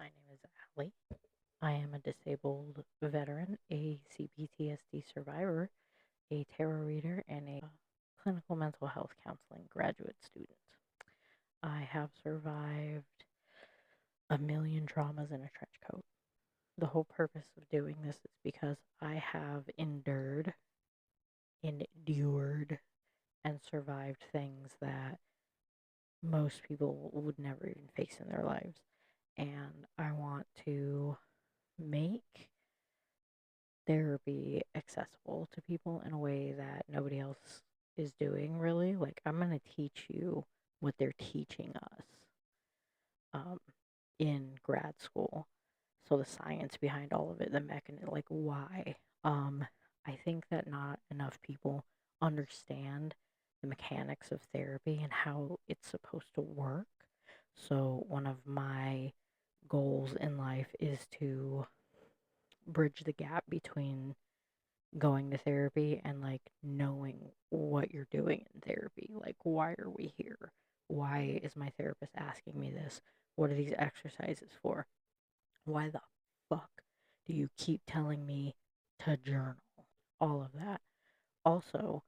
My name is Allie. I am a disabled veteran, a CPTSD survivor, a tarot reader, and a clinical mental health counseling graduate student. I have survived a million traumas in a trench coat. The whole purpose of doing this is because I have endured, and survived things that most people would never even face in their lives. And I want to make therapy accessible to people in a way that nobody else is doing, really. Like, I'm going to teach you what they're teaching us um, in grad school. So, the science behind all of it, the mechanism, like why. I think that not enough people understand the mechanics of therapy and how it's supposed to work. So, one of my goals in life is to bridge the gap between going to therapy and like knowing what you're doing in therapy. Like, why are we here? Why is my therapist asking me this? What are these exercises for? Why the fuck do you keep telling me to journal? All of that. Also,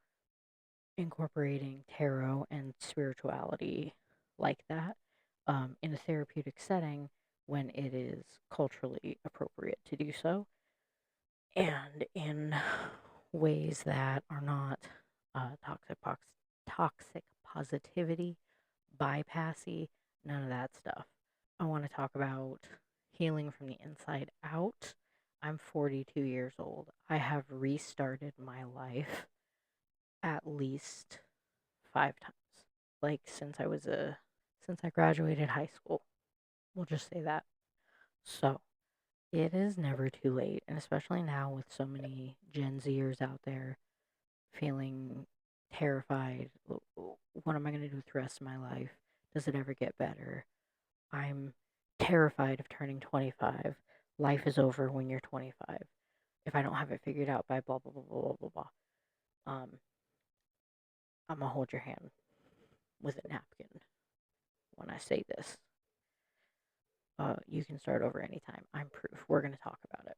incorporating tarot and spirituality like that in a therapeutic setting when it is culturally appropriate to do so, and in ways that are not toxic positivity, bypassy, none of that stuff. I want to talk about healing from the inside out. I'm 42 years old. I have restarted my life at least 5 times. Like, since I graduated high school. We'll just say that. So, it is never too late, and especially now with so many Gen Zers out there feeling terrified. What am I going to do with the rest of my life? Does it ever get better? I'm terrified of turning 25. Life is over when you're 25. If I don't have it figured out by blah, blah, blah, blah, blah, blah, blah, I'm going to hold your hand with a napkin when I say this. You can start over anytime. I'm proof. We're going to talk about it.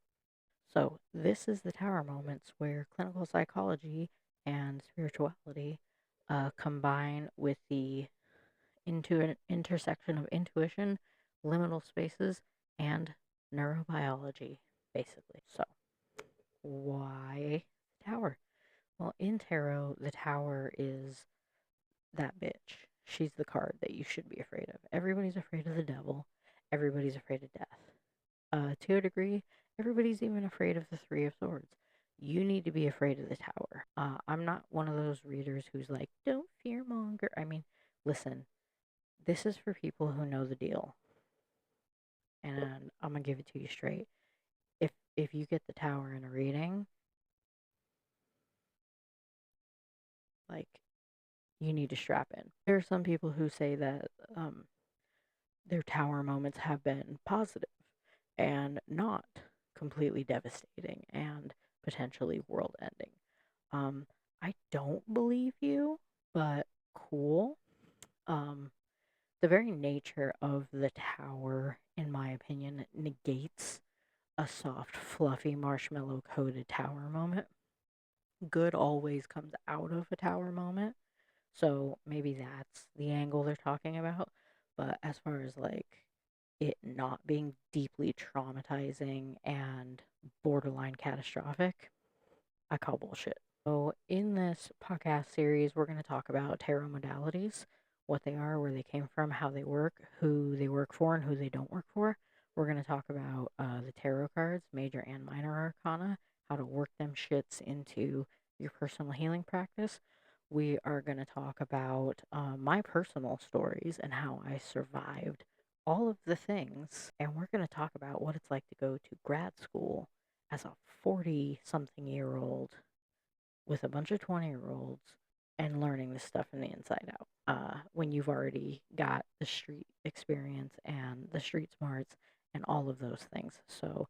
So, this is the tower moments where clinical psychology and spirituality combine with the intersection of intuition, liminal spaces, and neurobiology, basically. So, why the tower? Well, in tarot, the tower is that bitch. She's the card that you should be afraid of. Everybody's afraid of the devil. Everybody's afraid of death. To a degree, everybody's even afraid of the Three of Swords. You need to be afraid of the Tower. I'm not one of those readers who's like, don't fearmonger. I mean, listen, this is for people who know the deal. And I'm going to give it to you straight. If you get the Tower in a reading, like, you need to strap in. There are some people who say that their Tower moments have been positive and not completely devastating and potentially world ending. I don't believe you, but cool. Um, the very nature of the tower, in my opinion, negates a soft, fluffy, marshmallow coated tower moment. Good always comes out of a tower moment. So maybe that's the angle they're talking about. But as far as like it not being deeply traumatizing and borderline catastrophic, I call bullshit. So, in this podcast series, we're going to talk about tarot modalities, what they are, where they came from, how they work, who they work for, and who they don't work for. We're going to talk about the tarot cards, major and minor arcana, how to work them shits into your personal healing practice. We are going to talk about my personal stories and how I survived all of the things. And we're going to talk about what it's like to go to grad school as a 40 something year old with a bunch of 20-year-olds and learning this stuff from the inside out. When you've already got the street experience and the street smarts and all of those things. So,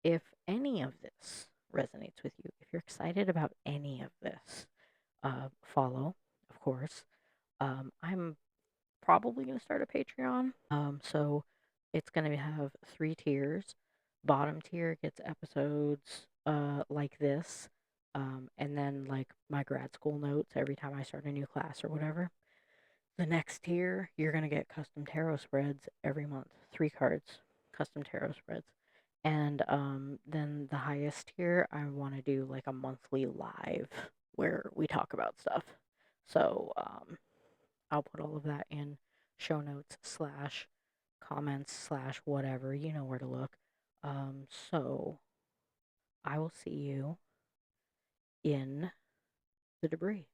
if any of this resonates with you, if you're excited about any of this, follow, of course. I'm probably going to start a Patreon. So, It's going to have 3 tiers. Bottom tier gets episodes like this, and then like my grad school notes every time I start a new class or whatever. The next tier, you're going to get custom tarot spreads every month, 3 cards, custom tarot spreads. And then the highest tier, I want to do like a monthly live where we talk about stuff. So I'll put all of that in show notes slash comments slash whatever. You know where to look. So I will see you in the debris.